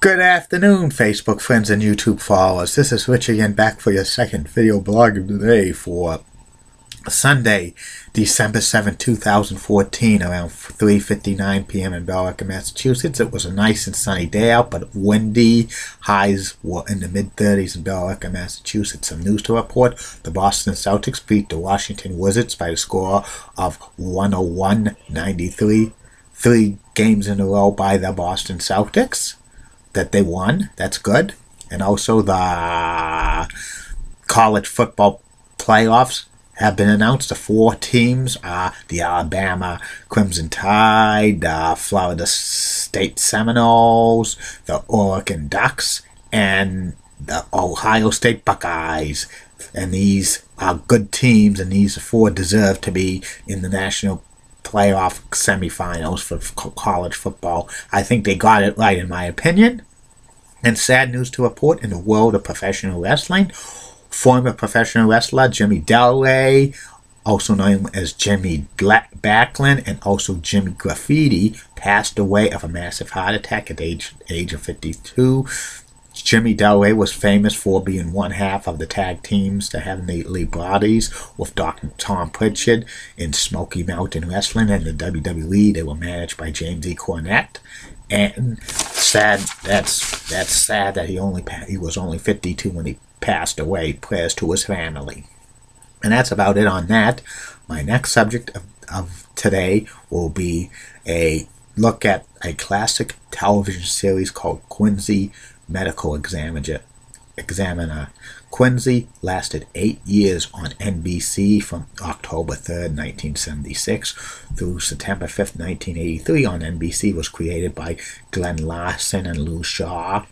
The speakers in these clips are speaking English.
Good afternoon, Facebook friends and YouTube followers. This is Rich again, back for your second video blog of the day for Sunday, December 7, 2014, around 3:59 p.m. in Belleville, Massachusetts. It was a nice and sunny day out, but windy. Highs were in the mid-30s in Belleville, Massachusetts. Some news to report. The Boston Celtics beat the Washington Wizards by the score of 101-93. 3 games in a row by the Boston Celtics that they won. That's good. And also the college football playoffs have been announced. The 4 teams are the Alabama Crimson Tide, the Florida State Seminoles, the Oregon Ducks, and the Ohio State Buckeyes. And these are good teams, and these 4 deserve to be in the national playoff semifinals for college football. I think they got it right, in my opinion. And sad news to report in the world of professional wrestling. Former professional wrestler Jimmy Delray, also known as Jimmy Backlund and also Jimmy Graffiti, passed away of a massive heart attack at the age of 52. Jimmy Delray was famous for being one half of the tag teams, the Heavenly Bodies, with Dr. Tom Pritchard in Smoky Mountain Wrestling, and the WWE. They were managed by James E. Cornette. And that's sad that he was only 52 when he passed away. Prayers to his family. And that's about it on that. My next subject of today will be a look at a classic television series called Quincy Medical Examiner. Quincy lasted 8 years on NBC from October 3rd, 1976 through September 5th, 1983 on NBC. Was created by Glenn Larson and Lou Shaw,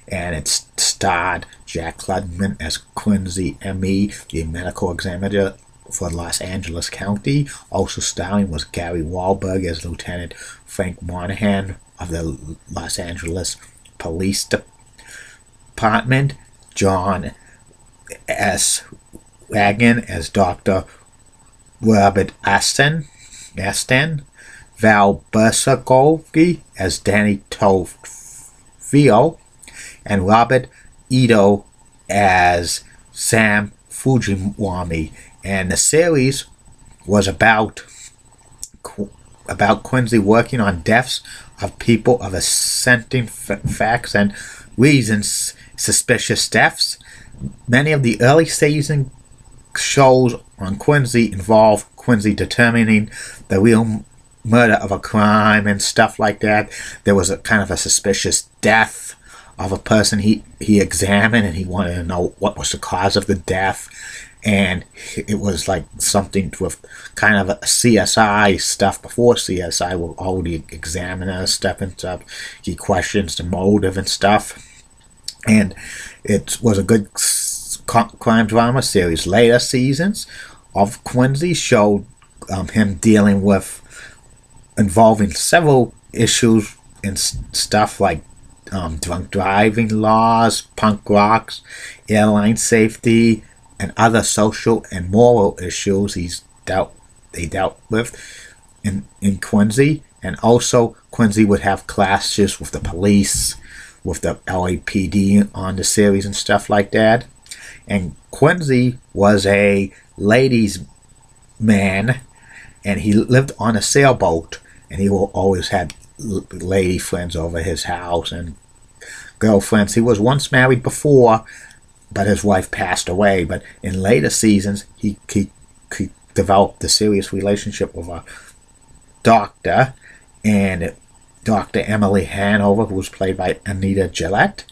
and it starred Jack Klugman as Quincy M.E., the medical examiner for Los Angeles County. Also starring was Gary Wahlberg as Lieutenant Frank Monahan of the Los Angeles Police Department, John S. Wagon as Dr. Robert Aston, Val Bersagovsky as Danny Tofio, and Robert Ito as Sam Fujiwami. And the series was about Quincy working on deaths of people of assenting facts and reasons, suspicious deaths. Many of the early season shows on Quincy involve Quincy determining the real murder of a crime and stuff like that. There was a kind of a suspicious death of a person he examined, and he wanted to know what was the cause of the death. And it was like something with kind of a CSI stuff. Before CSI, with all the examiners stepping up, he questions the motive and stuff. And it was a good crime drama series. Later seasons of Quincy showed him dealing with involving several issues and stuff like drunk driving laws, punk rocks, airline safety, and other social and moral issues they dealt with in Quincy. And also Quincy would have clashes with the police, with the LAPD on the series and stuff like that. And Quincy was a ladies' man, and he lived on a sailboat, and he always had lady friends over his house and girlfriends. He was once married before, but his wife passed away. But in later seasons, he developed a serious relationship with a doctor, and Dr. Emily Hanover, who was played by Anita Gillette,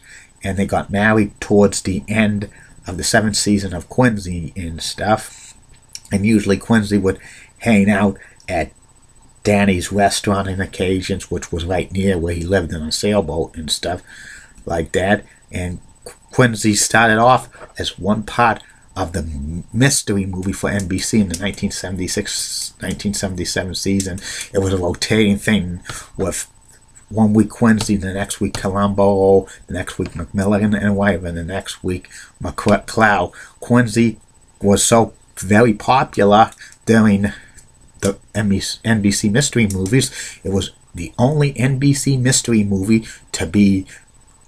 and they got married towards the end of the 7th season of Quincy and stuff. And usually Quincy would hang out at Danny's restaurant on occasions, which was right near where he lived in a sailboat and stuff like that. And Quincy started off as one part of the mystery movie for NBC in the 1976-1977 season. It was a rotating thing with one week Quincy, the next week Columbo, the next week McMillan and White, and the next week McCloud. Quincy was so very popular during the NBC mystery movies. It was the only NBC mystery movie to be